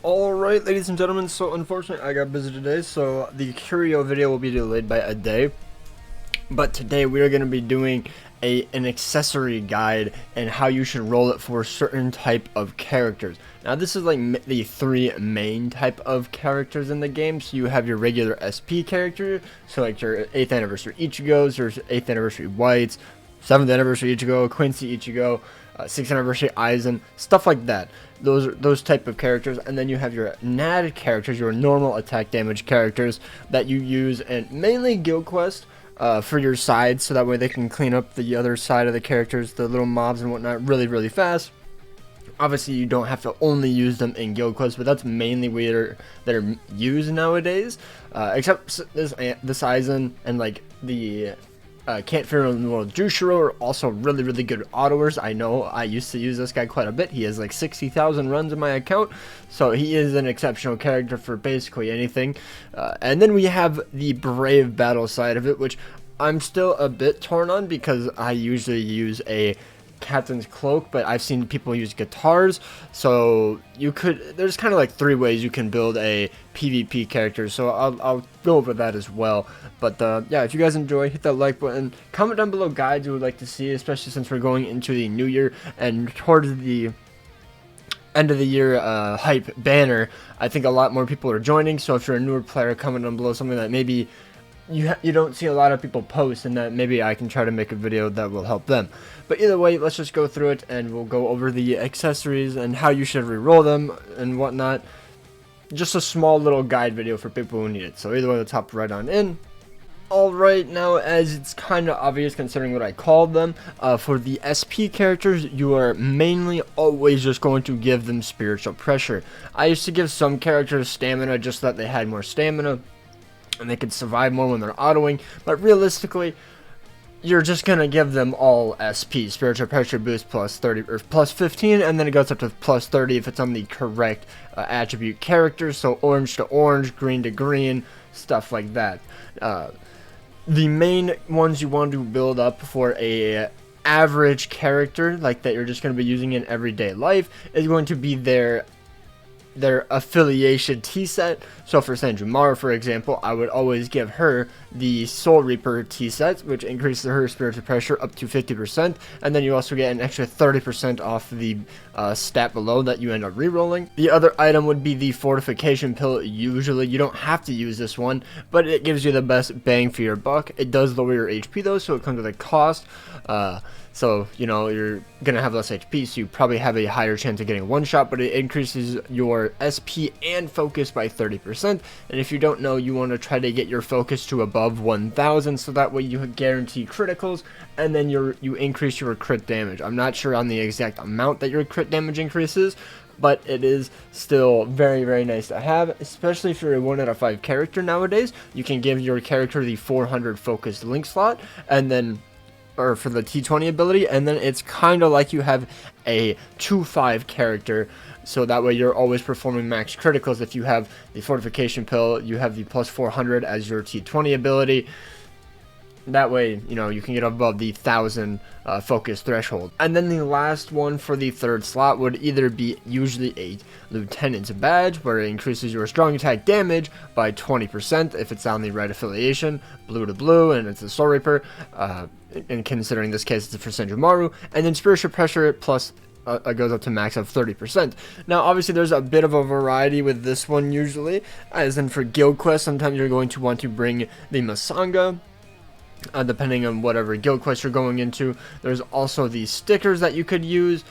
Alright, ladies and gentlemen, so unfortunately I got busy today, so the curio video will be delayed by a day. But today we are going to be doing an accessory guide and how you should roll it for certain type of characters. Now this is like the three main type of characters in the game. So you have your regular SP character, so like your 8th anniversary Ichigos, your 8th anniversary Whites, 7th anniversary Ichigo, Quincy Ichigo, 6th anniversary Aizen, stuff like that. Those type of characters. And then you have your NAD characters, your normal attack damage characters that you use in mainly Guild Quest for your sides, so that way they can clean up the other side of the characters, the little mobs and whatnot, really fast. Obviously you don't have to only use them in Guild Quest, but that's mainly where they're used nowadays, except this Aizen and like the Can't Fear in the World Jushiro are also really good autoers. I know I used to use this guy quite a bit. He has like 60,000 runs in my account, so he is an exceptional character for basically anything. And then we have the Brave Battle side of it, which I'm still a bit torn on because I usually use a Captain's Cloak, but I've seen people use guitars, so there's kind of like three ways you can build a PvP character, so I'll go over that as well. But yeah, if you guys enjoy, hit that like button, comment down below guides you would like to see, especially since we're going into the new year and towards the end of the year hype banner. I think a lot more people are joining, so if you're a newer player, comment down below something that maybe you don't see a lot of people post, and that maybe I can try to make a video that will help them. But either way, let's just go through it and we'll go over the accessories and how you should re-roll them and whatnot. Just a small little guide video for people who need it. So either way, let's hop right on in. Alright, now as it's kind of obvious considering what I called them, for the SP characters, you are mainly always just going to give them spiritual pressure. I used to give some characters stamina just so that they had more stamina and they could survive more when they're autoing, but realistically, you're just gonna give them all SP, spiritual pressure boost plus 30 or plus 15, and then it goes up to plus 30 if it's on the correct attribute character. So orange to orange, green to green, stuff like that. The main ones you want to build up for a average character like that you're just going to be using in everyday life is going to be their affiliation T-set. So for Sanjumaru, for example, I would always give her the Soul Reaper T-set, which increases her spiritual pressure up to 50%, and then you also get an extra 30% off the stat below that you end up re-rolling. The other item would be the Fortification Pill. Usually you don't have to use this one, but it gives you the best bang for your buck. It does lower your HP though, so it comes with a cost. So, you know, you're going to have less HP, so you probably have a higher chance of getting one shot, but it increases your SP and focus by 30%. And if you don't know, you want to try to get your focus to above 1,000, so that way you guarantee criticals, and then you increase your crit damage. I'm not sure on the exact amount that your crit damage increases, but it is still very nice to have, especially if you're a 1 out of 5 character nowadays. You can give your character the 400 focused link slot, and then or for the T20 ability, and then it's kind of like you have a 2-5 character, so that way you're always performing max criticals. If you have the Fortification Pill, you have the plus 400 as your T20 ability. That way, you know, you can get above the 1,000 focus threshold. And then the last one for the third slot would either be usually a Lieutenant's Badge, where it increases your strong attack damage by 20% if it's on the right affiliation, blue to blue, and it's a Soul Reaper. And considering this case it's for Sanjumaru, and then spiritual pressure plus goes up to max of 30%. Now obviously there's a bit of a variety with this one usually, as in for Guild Quest sometimes you're going to want to bring the Masanga, depending on whatever Guild Quest you're going into. There's also the stickers that you could use,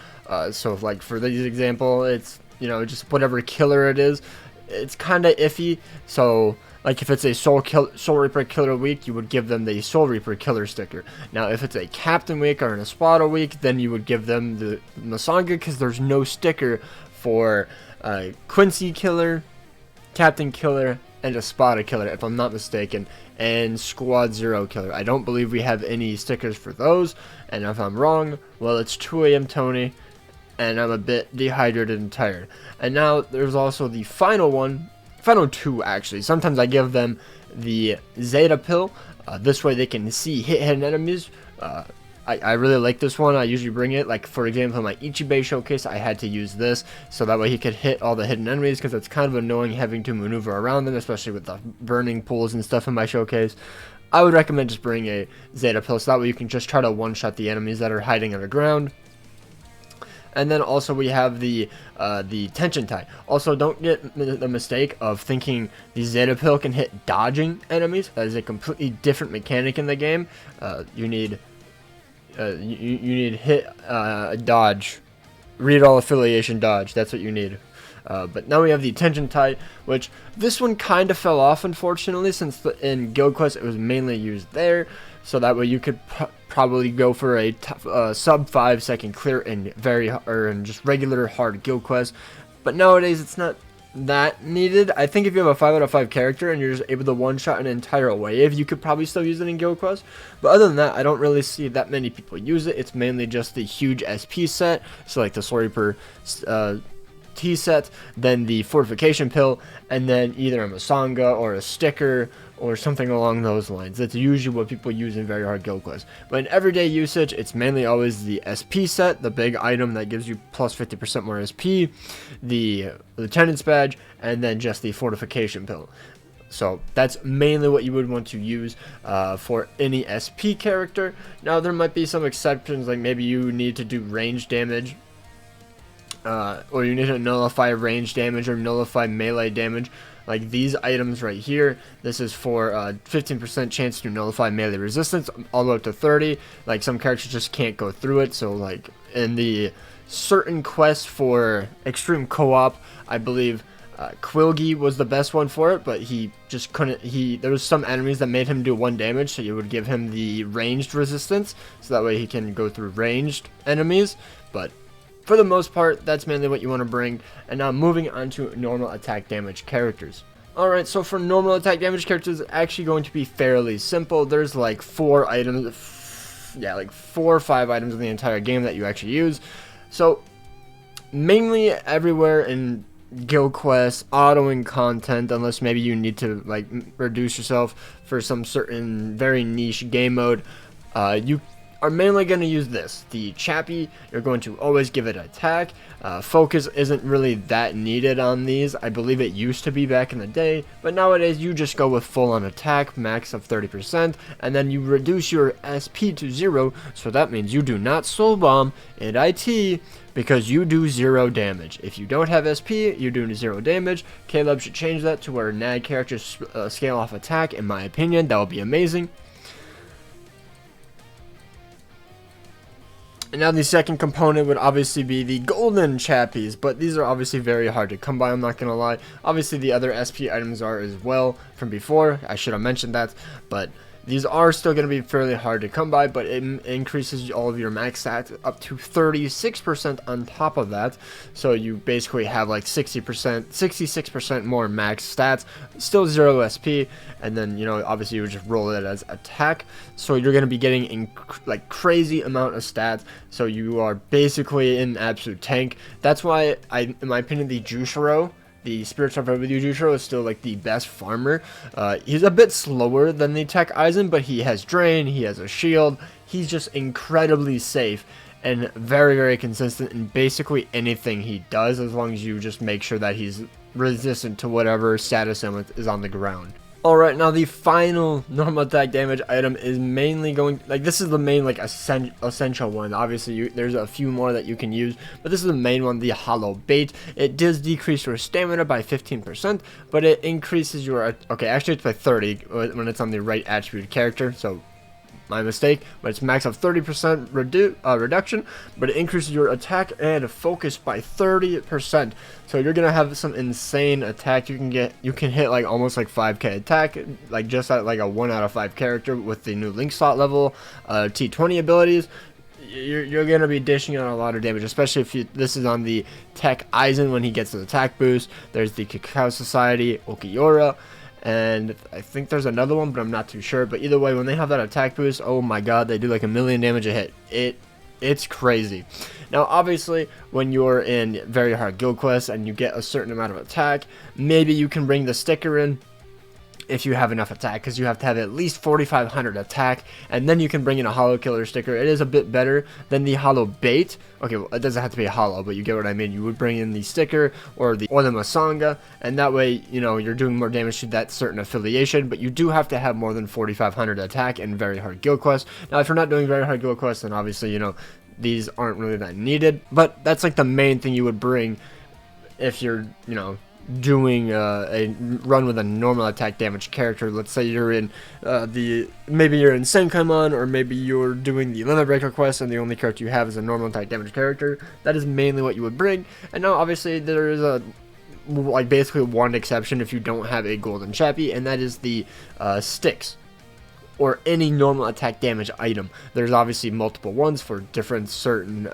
so like for this example, it's, you know, just whatever killer it is. It's kind of iffy, so like if it's a Soul Reaper Killer week, you would give them the Soul Reaper Killer sticker. Now if it's a Captain week or an Espada week, then you would give them the Masanga, because there's no sticker for Quincy Killer, Captain Killer, and Espada Killer, if I'm not mistaken, and Squad Zero Killer. I don't believe we have any stickers for those, and if I'm wrong, well, it's 2 AM Tony, and I'm a bit dehydrated and tired. And now there's also the final two actually. Sometimes I give them the Zeta Pill. This way they can see hidden enemies I really like this one. I usually bring it, like for example in my Ichibei showcase I had to use this so that way he could hit all the hidden enemies, because it's kind of annoying having to maneuver around them, especially with the burning pools and stuff in my showcase. I would recommend just bring a Zeta Pill so that way you can just try to one-shot the enemies that are hiding underground. And then also we have the Tension Tie. Also, don't get the mistake of thinking the Zeta Pill can hit dodging enemies. That is a completely different mechanic in the game. You need hit dodge, read all affiliation dodge. That's what you need. But now we have the Tension Tie, which this one kind of fell off, unfortunately, since in Guild Quest it was mainly used there. So that way you could probably go for a sub 5 second clear in in just regular hard Guild Quest. But nowadays it's not that needed. I think if you have a 5 out of 5 character and you're just able to one-shot an entire wave, you could probably still use it in Guild Quest. But other than that, I don't really see that many people use it. It's mainly just the huge SP set, so like the Soriper T set, then the Fortification Pill, and then either a Masanga or a sticker or something along those lines. That's usually what people use in very hard Guild Quests. But in everyday usage, it's mainly always the SP set, the big item that gives you plus 50% more SP, the Lieutenant's Badge, and then just the Fortification Pill. So that's mainly what you would want to use for any SP character. Now there might be some exceptions, like maybe you need to do range damage, or you need to nullify range damage or nullify melee damage. Like these items right here, this is for 15% chance to nullify melee resistance, all the way up to 30. Like some characters just can't go through it. So like in the certain quests for extreme co-op, I believe Quilgi was the best one for it, but he just couldn't. There was some enemies that made him do 1 damage, so you would give him the ranged resistance, so that way he can go through ranged enemies. But for the most part, that's mainly what you want to bring. And now moving on to normal attack damage characters. Alright, so for normal attack damage characters, it's actually going to be fairly simple. There's like 4 items, like 4 or 5 items in the entire game that you actually use. So mainly everywhere in Guild Quest, autoing content, unless maybe you need to like reduce yourself for some certain very niche game mode, you are mainly going to use this. The Chappie, you're going to always give it attack. Focus isn't really that needed on these. I believe it used to be back in the day, but nowadays you just go with full on attack, max of 30%, and then you reduce your SP to 0, so that means you do not soul bomb in IT, because you do 0 damage. If you don't have SP, you do 0 damage. Caleb should change that to where NAD characters scale off attack. In my opinion, that would be amazing. And now the second component would obviously be the golden chappies, but these are obviously very hard to come by, I'm not gonna lie. Obviously the other SP items are as well from before, I should have mentioned that, but these are still going to be fairly hard to come by, but it increases all of your max stats up to 36% on top of that. So you basically have like 66% more max stats, still 0 SP, and then, you know, obviously you would just roll it as attack. So you're going to be getting like crazy amount of stats. So you are basically an absolute tank. That's why in my opinion, the Jushiro, the Spiritual Overview Jushiro, is still like the best farmer. He's a bit slower than the Tech Aizen, but he has Drain, he has a shield. He's just incredibly safe and very, very consistent in basically anything he does, as long as you just make sure that he's resistant to whatever status element is on the ground. Alright, now the final normal attack damage item is mainly going, like, this is the main, like, essential one. Obviously, there's a few more that you can use, but this is the main one, the Hollow Bait. It does decrease your stamina by 15%, but it increases your, okay, actually it's by 30 when it's on the right attribute character, so my mistake, but it's max of 30% reduction, but it increases your attack and focus by 30%. So you're gonna have some insane attack. You can hit like almost like 5k attack, like just at like a 1 out of 5 character with the new Link Slot level, T20 abilities. You're gonna be dishing out a lot of damage, especially if this is on the Tech Aizen when he gets his attack boost. There's the Cacao Society, Okiura, and I think there's another one, but I'm not too sure. But either way, when they have that attack boost, oh my god, they do like 1,000,000 damage a hit. It's crazy. Now, obviously, when you're in very hard guild quests and you get a certain amount of attack, maybe you can bring the sticker in if you have enough attack, because you have to have at least 4,500 attack, and then you can bring in a hollow killer sticker. It is a bit better than the hollow bait. Okay, well, it doesn't have to be a hollow, but you get what I mean. You would bring in the sticker or the Masanga, and that way, you know, you're doing more damage to that certain affiliation, but you do have to have more than 4,500 attack in very hard guild quests. Now, if you're not doing very hard guild quests, then obviously, you know, these aren't really that needed, but that's like the main thing you would bring if you're, you know, doing a run with a normal attack damage character. Let's say you're in maybe you're in Senkaimon, or maybe you're doing the Limit Breaker quest and the only character you have is a normal attack damage character. That is mainly what you would bring. And now obviously there is a like basically one exception if you don't have a golden chappie, and that is the sticks or any normal attack damage item. There's obviously multiple ones for different certain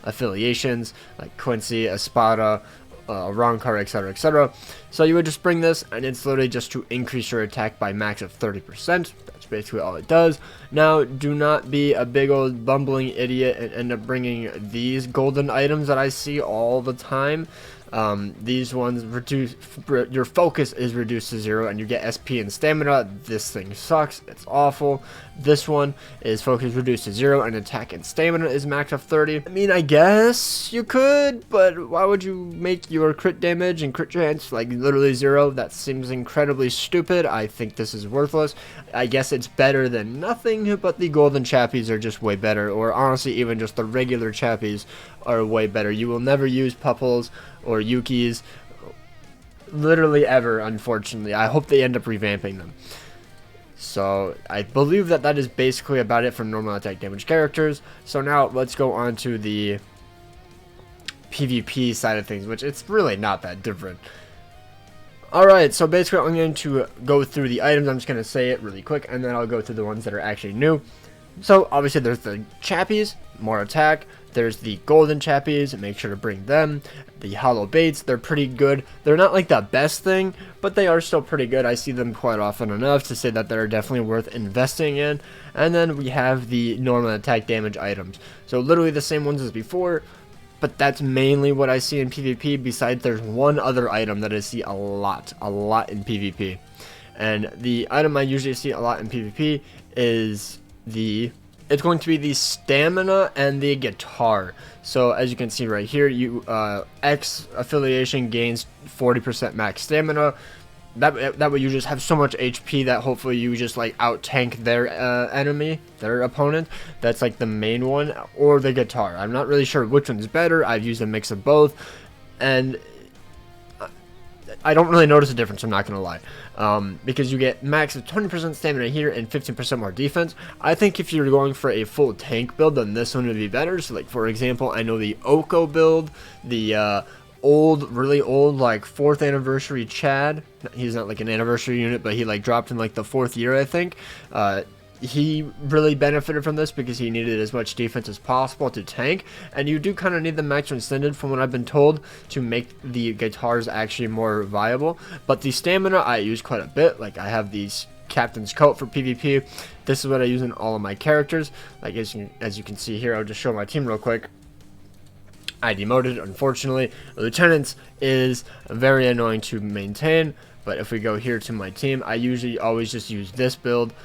affiliations, like Quincy, Espada, Rancor, etc, etc. So you would just bring this, and it's literally just to increase your attack by max of 30%. That's basically all it does. Now, do not be a big old bumbling idiot and end up bringing these golden items that I see all the time. These ones reduce, your focus is reduced to 0 and you get SP and stamina. This thing sucks, it's awful. This one is focus reduced to 0 and attack and stamina is max of 30. I mean, I guess you could, but why would you make your crit damage and crit chance like literally 0? That seems incredibly stupid. I think this is worthless. I guess it's better than nothing, but the golden chappies are just way better, or honestly even just the regular chappies are way better. You will never use Pupples or Yukis literally ever, unfortunately. I hope they end up revamping them. So I believe that that is basically about it for normal attack damage characters. So now let's go on to the PvP side of things, which it's really not that different. Alright, so basically I'm going to go through the items. I'm just going to say it really quick, and then I'll go through the ones that are actually new. So obviously there's the chappies, more attack. There's the golden chappies, make sure to bring them. The hollow baits, they're pretty good. They're not like the best thing, but they are still pretty good. I see them quite often enough to say that they're definitely worth investing in. And then we have the normal attack damage items. So literally the same ones as before, but that's mainly what I see in PvP. Besides, there's one other item that I see a lot in PvP. And the item I usually see a lot in PvP is it's going to be the stamina and the guitar. So as you can see right here, you X affiliation gains 40% max stamina. That way you just have so much HP that hopefully you just like out tank their their opponent. That's like the main one, or the guitar. I'm not really sure which one's better. I've used a mix of both, and I don't really notice a difference, I'm not going to lie. Because you get max of 20% stamina here and 15% more defense. I think if you're going for a full tank build, then this one would be better. So like for example, I know the Oko build, the really old like 4th anniversary Chad. He's not like an anniversary unit, but he like dropped in like the 4th year, I think. He really benefited from this because he needed as much defense as possible to tank, and you do kind of need the maximum extended from what I've been told to make the guitars actually more viable. But the stamina I use quite a bit. Like I have these Captain's Coat for PvP. This is what I use in all of my characters. Like as you can see here, I'll just show my team real quick. I demoted, unfortunately. Lieutenants is very annoying to maintain, but if we go here to my team, I usually always just use this build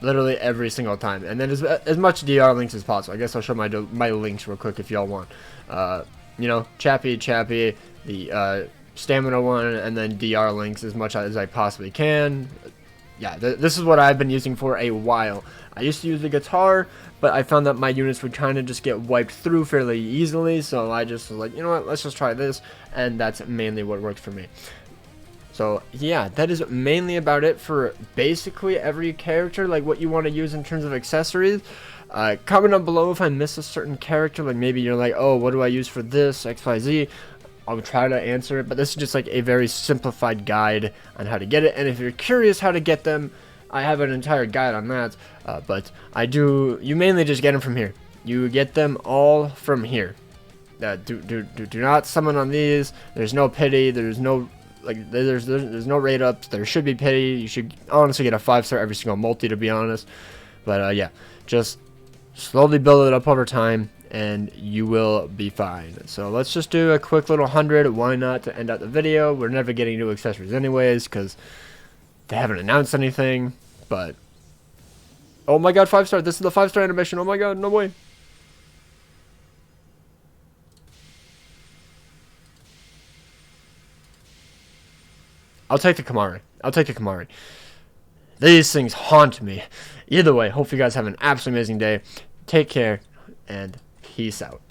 literally every single time, and then as much DR links as possible. I guess I'll show my links real quick if y'all want. You know, Chappie, the stamina one, and then DR links as much as I possibly can. Yeah, this is what I've been using for a while. I used to use the guitar, but I found that my units would kind of just get wiped through fairly easily, so I just was like, you know what, let's just try this, and that's mainly what works for me. So yeah, that is mainly about it for basically every character, like what you want to use in terms of accessories. Comment down below if I miss a certain character, like maybe you're like, oh, what do I use for this, XYZ. I'll try to answer it, but this is just like a very simplified guide on how to get it. And if you're curious how to get them, I have an entire guide on that, but you mainly just get them from here. You get them all from here. Do not summon on these. There's no pity, there's no there's no rate ups. There should be pity. You should honestly get a 5-star every single multi, to be honest. But yeah, just slowly build it up over time and you will be fine. So let's just do a quick little 100. Why not, to end out the video? We're never getting new accessories anyways, because They haven't announced anything, but oh my god, 5-star. This is the 5-star animation. Oh my god, no way. I'll take the Kamari. I'll take the Kamari. These things haunt me. Either way, hope you guys have an absolutely amazing day. Take care, and peace out.